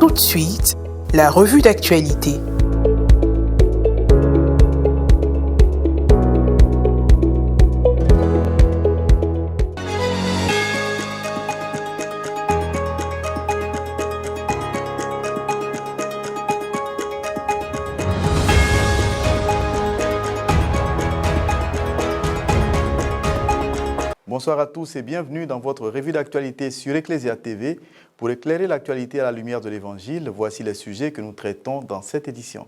Tout de suite, la revue d'actualité. Bonsoir à tous et bienvenue dans votre revue d'actualité sur Ecclesia TV. Pour éclairer l'actualité à la lumière de l'Évangile, voici les sujets que nous traitons dans cette édition.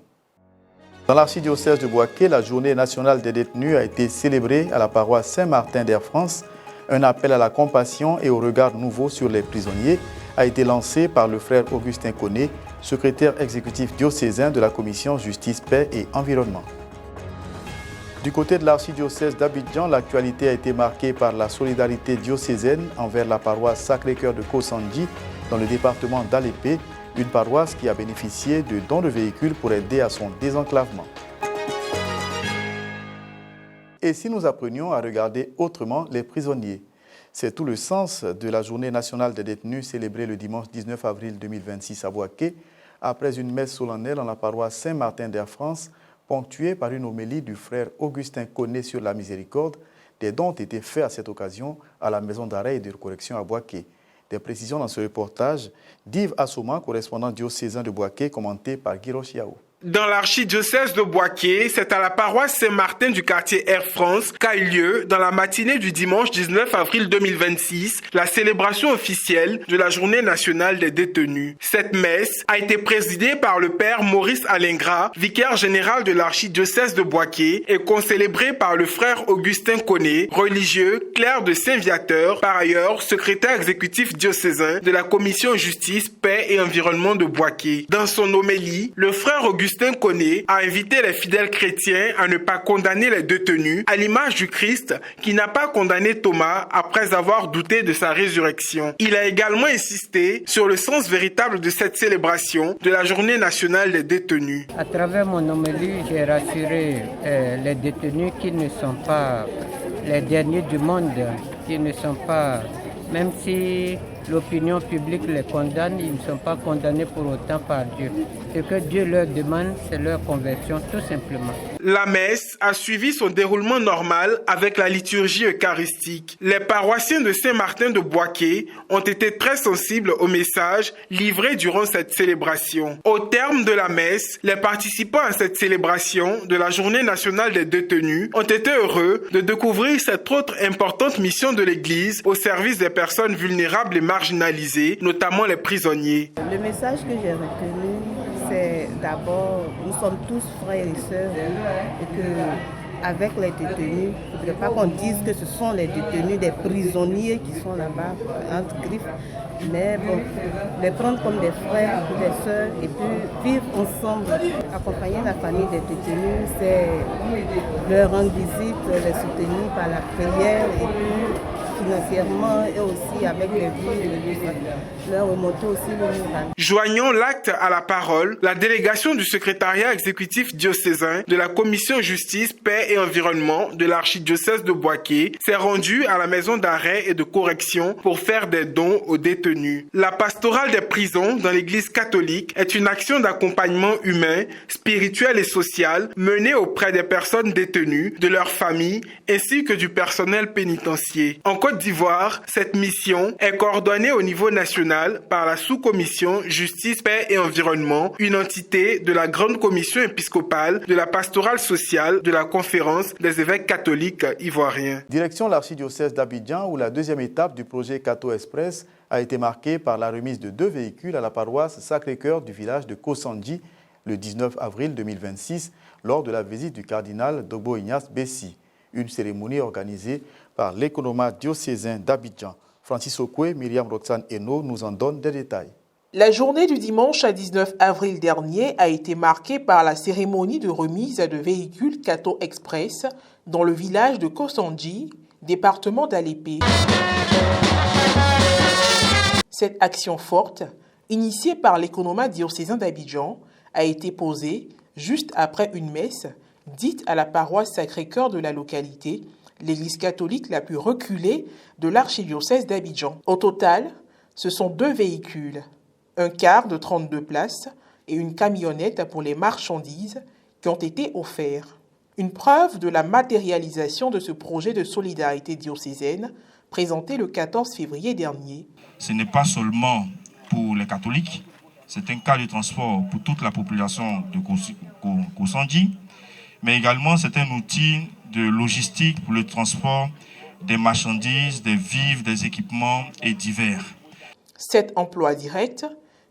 Dans l'archidiocèse de Bouaké, la journée nationale des détenus a été célébrée à la paroisse Saint-Martin d'Air France. Un appel à la compassion et au regard nouveau sur les prisonniers a été lancé par le frère Augustin Koné, secrétaire exécutif diocésain de la commission Justice, Paix et Environnement. Du côté de l'archidiocèse d'Abidjan, l'actualité a été marquée par la solidarité diocésaine envers la paroisse Sacré-Cœur de Kosandji dans le département d'Alépé, une paroisse qui a bénéficié de dons de véhicules pour aider à son désenclavement. Et si nous apprenions à regarder autrement les prisonniers? C'est tout le sens de la journée nationale des détenus célébrée le dimanche 19 avril 2026 à Bouaké, après une messe solennelle dans la paroisse Saint-Martin d'Air France, ponctuée par une homélie du frère Augustin Koné sur la miséricorde. Des dons ont été faits à cette occasion à la maison d'arrêt et de correction à Bouaké. Des précisions dans ce reportage d'Yves Assouman, correspondant diocésain de Bouaké, commenté par Guiroch Yao. Dans l'archidiocèse de Bouaké, c'est à la paroisse Saint-Martin du quartier Air France qu'a eu lieu, dans la matinée du dimanche 19 avril 2026, la célébration officielle de la journée nationale des détenus. Cette messe a été présidée par le père Maurice Alingrat, vicaire général de l'archidiocèse de Bouaké, et concélébrée par le frère Augustin Koné, religieux, clerc de Saint-Viateur, par ailleurs secrétaire exécutif diocésain de la commission Justice, Paix et Environnement de Bouaké. Dans son homélie, le frère Augustin Koné a invité les fidèles chrétiens à ne pas condamner les détenus, à l'image du Christ qui n'a pas condamné Thomas après avoir douté de sa résurrection. Il a également insisté sur le sens véritable de cette célébration de la journée nationale des détenus. À travers mon homélie, j'ai rassuré les détenus qui ne sont pas les derniers du monde, qui ne sont pas, même si l'opinion publique les condamne, ils ne sont pas condamnés pour autant par Dieu. Ce que Dieu leur demande, c'est leur conversion, tout simplement. La messe a suivi son déroulement normal avec la liturgie eucharistique. Les paroissiens de Saint-Martin de Bouaké ont été très sensibles au message livré durant cette célébration. Au terme de la messe, les participants à cette célébration de la Journée nationale des détenus ont été heureux de découvrir cette autre importante mission de l'Église au service des personnes vulnérables et marginalisés, notamment les prisonniers. Le message que j'ai retenu, c'est d'abord, nous sommes tous frères et sœurs et qu'avec les détenus, il ne faudrait pas qu'on dise que ce sont les détenus des prisonniers qui sont là-bas, entre griffes, mais bon, les prendre comme des frères ou des sœurs et puis vivre ensemble. Accompagner la famille des détenus, c'est leur rendre visite, les soutenir par la prière et puis financièrement et aussi avec les vies, leur remonter aussi le moral. Joignant l'acte à la parole, la délégation du secrétariat exécutif diocésain de la commission Justice, Paix et Environnement de l'archidiocèse de Bouaké s'est rendue à la maison d'arrêt et de correction pour faire des dons aux détenus. La pastorale des prisons dans l'église catholique est une action d'accompagnement humain, spirituel et social menée auprès des personnes détenues, de leurs familles ainsi que du personnel pénitentiaire. En Côte d'Ivoire, cette mission est coordonnée au niveau national par la sous-commission Justice, Paix et Environnement, une entité de la grande commission épiscopale de la pastorale sociale de la conférence des évêques catholiques ivoiriens. Direction l'archidiocèse d'Abidjan où la deuxième étape du projet Cato Express a été marquée par la remise de 2 véhicules à la paroisse Sacré-Cœur du village de Kosandji le 19 avril 2026 lors de la visite du cardinal Dogbo Ignace Bessi. Une cérémonie organisée par l'économat diocésain d'Abidjan. Francis Okwe, Myriam Roxane Eno nous en donne des détails. La journée du dimanche 19 avril dernier a été marquée par la cérémonie de remise de véhicules Cato Express dans le village de Kosandji, département d'Alépé. Cette action forte, initiée par l'économat diocésain d'Abidjan, a été posée juste après une messe dite à la paroisse Sacré-Cœur de la localité, l'église catholique la plus reculée de l'archidiocèse d'Abidjan. Au total, ce sont 2 véhicules, un car de 32 places et une camionnette pour les marchandises qui ont été offerts. Une preuve de la matérialisation de ce projet de solidarité diocésaine présenté le 14 février dernier. Ce n'est pas seulement pour les catholiques, c'est un cas de transport pour toute la population de Kosandji, mais également c'est un outil de logistique pour le transport des marchandises, des vivres, des équipements et divers. 7 emplois directs,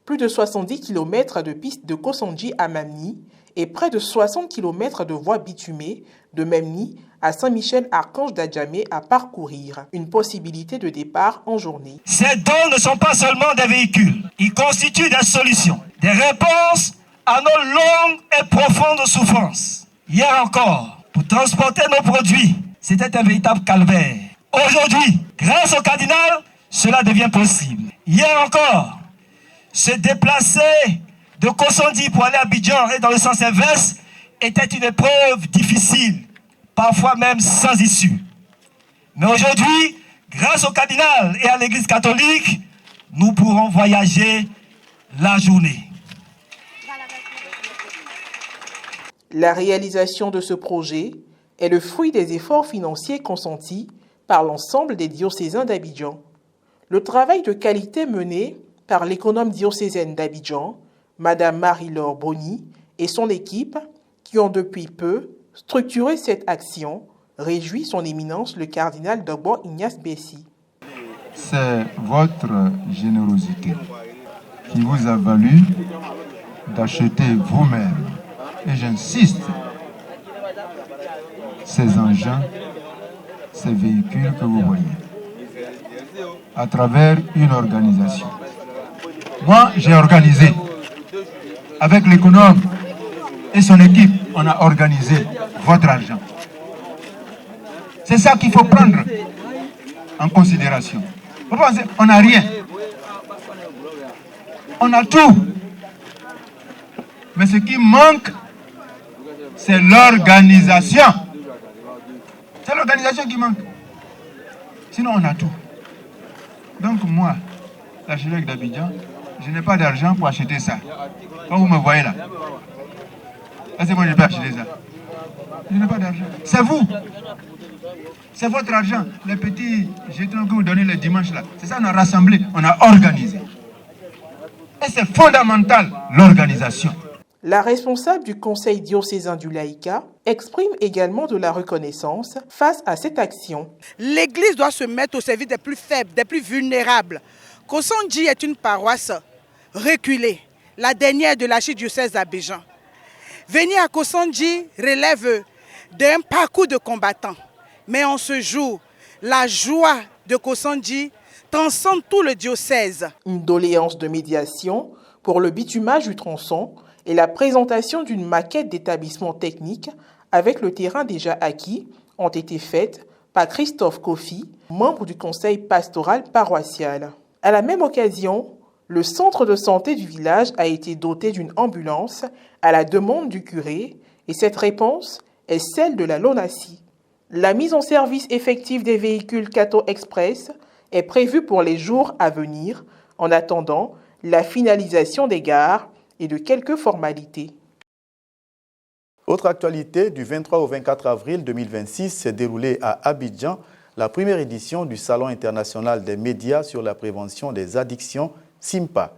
plus de 70 km de pistes de Kosandji à Mamni et près de 60 km de voies bitumées de Mamni à Saint-Michel-Archange d'Adjamé à parcourir. Une possibilité de départ en journée. Ces dons ne sont pas seulement des véhicules. Ils constituent des solutions, des réponses à nos longues et profondes souffrances. Hier encore, pour transporter nos produits, c'était un véritable calvaire. Aujourd'hui, grâce au cardinal, cela devient possible. Hier encore, se déplacer de Kosandji pour aller à Abidjan et dans le sens inverse était une épreuve difficile, parfois même sans issue. Mais aujourd'hui, grâce au cardinal et à l'Église catholique, nous pourrons voyager la journée. La réalisation de ce projet est le fruit des efforts financiers consentis par l'ensemble des diocésains d'Abidjan. Le travail de qualité mené par l'économe diocésaine d'Abidjan, Madame Marie-Laure Boni, et son équipe, qui ont depuis peu structuré cette action, réjouit son éminence le cardinal Dogbo Ignace Bessi. C'est votre générosité qui vous a valu d'acheter vous-même, et j'insiste, ces engins, ces véhicules que vous voyez, à travers une organisation. Moi, j'ai organisé, avec l'économe et son équipe, on a organisé votre argent. C'est ça qu'il faut prendre en considération. Vous pensez, on n'a rien. On a tout. Mais ce qui manque, c'est l'organisation. C'est l'organisation qui manque. Sinon, on a tout. Donc moi, l'archevêque d'Abidjan, je n'ai pas d'argent pour acheter ça. Quand vous me voyez là, c'est moi, je peux acheter ça. Je n'ai pas d'argent. C'est vous. C'est votre argent. Les petits jetons que vous donnez le dimanche là. C'est ça qu'on a rassemblé, on a organisé. Et c'est fondamental, l'organisation. La responsable du Conseil diocésain du laïcat exprime également de la reconnaissance face à cette action. L'Église doit se mettre au service des plus faibles, des plus vulnérables. Kosandji est une paroisse reculée, la dernière de l'archidiocèse d'Abidjan. Venir à Kosandji relève d'un parcours de combattants. Mais en ce jour, la joie de Kosandji transcende tout le diocèse. Une doléance de médiation pour le bitumage du tronçon et la présentation d'une maquette d'établissement technique avec le terrain déjà acquis ont été faites par Christophe Kofi, membre du conseil pastoral paroissial. À la même occasion, le centre de santé du village a été doté d'une ambulance à la demande du curé et cette réponse est celle de la LONASI. La mise en service effective des véhicules Cato Express est prévue pour les jours à venir en attendant la finalisation des gares et de quelques formalités. Autre actualité, du 23 au 24 avril 2026 s'est déroulée à Abidjan la première édition du Salon international des médias sur la prévention des addictions, SIMPA.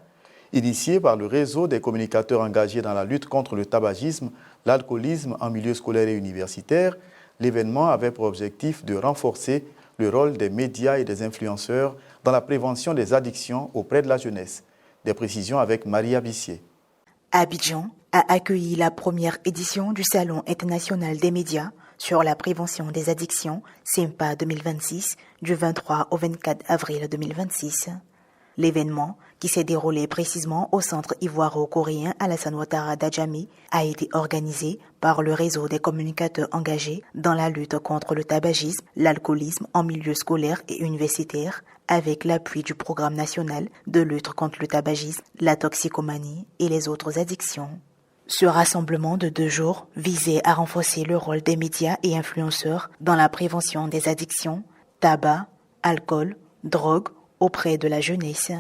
Initié par le réseau des communicateurs engagés dans la lutte contre le tabagisme, l'alcoolisme en milieu scolaire et universitaire, l'événement avait pour objectif de renforcer le rôle des médias et des influenceurs dans la prévention des addictions auprès de la jeunesse. Des précisions avec Maria Bissier. Abidjan a accueilli la première édition du Salon international des médias sur la prévention des addictions, SIMPA 2026, du 23 au 24 avril 2026. L'événement, qui s'est déroulé précisément au centre ivoiro-coréen Alassane Ouattara d'Adjamé, a été organisé par le réseau des communicateurs engagés dans la lutte contre le tabagisme, l'alcoolisme en milieu scolaire et universitaire, avec l'appui du Programme national de lutte contre le tabagisme, la toxicomanie et les autres addictions. Ce rassemblement de 2 jours visait à renforcer le rôle des médias et influenceurs dans la prévention des addictions, tabac, alcool, drogue, auprès de la jeunesse.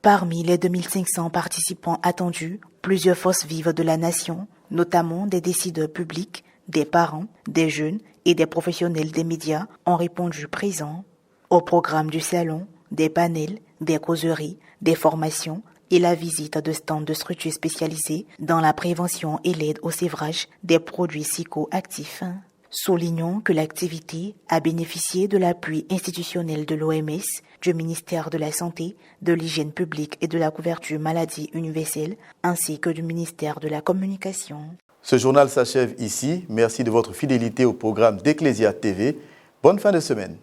Parmi les 2500 participants attendus, plusieurs forces vives de la nation, notamment des décideurs publics, des parents, des jeunes et des professionnels des médias, ont répondu présents. Au programme du salon, des panels, des causeries, des formations et la visite de stands de structures spécialisées dans la prévention et l'aide au sévrage des produits psychoactifs. Soulignons que l'activité a bénéficié de l'appui institutionnel de l'OMS, du ministère de la Santé, de l'Hygiène publique et de la couverture maladie universelle, ainsi que du ministère de la Communication. Ce journal s'achève ici. Merci de votre fidélité au programme d'Ecclesia TV. Bonne fin de semaine.